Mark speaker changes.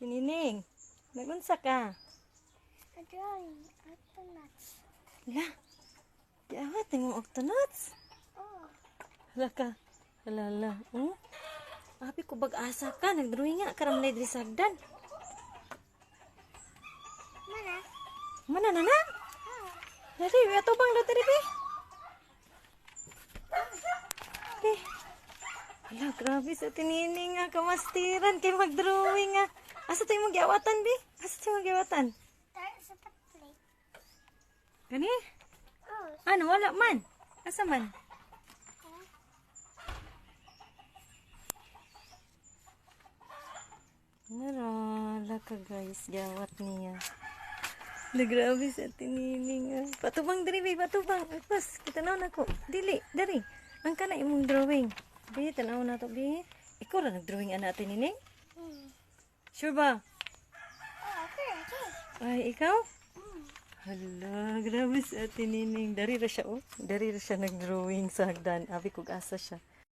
Speaker 1: Kinining, nagunsa ka?
Speaker 2: A-drawing. Octonauts.
Speaker 1: Hala, diawat yung octonauts.
Speaker 2: Oh.
Speaker 1: Hala ka, hala. Abi ko bag-asa ka, nagdrawing nga, karam na sagdan.
Speaker 2: Mana?
Speaker 1: Mana na na?
Speaker 2: Oh.
Speaker 1: Dari, ato bang dati rin, be? Hala, grabe sa tinining nga, kamastiran, kay mag-drawing nga. Asa tayo mag-iawatan, be? Asa tayo mag-iawatan?
Speaker 2: Tayo sa plate.
Speaker 1: Gani?
Speaker 2: Oh.
Speaker 1: Ano, wala man. Asa man? Narala ka guys, gawat niya. Nagrabe sa tinining nga. Patubang diri, be, patubang. Pas, kita na ako. Dili, dari. Ang kana imong drawing. Be, tanaw na to, be. Ikaw ra nag-drawing ana tinining? Sure ba?
Speaker 2: Oh, okay.
Speaker 1: Ay, ikaw? Hala, grabe sa tinining. Dari ra siya, oh. Dari ra siya nag-drawing sa hagdan. Abi kog asa siya.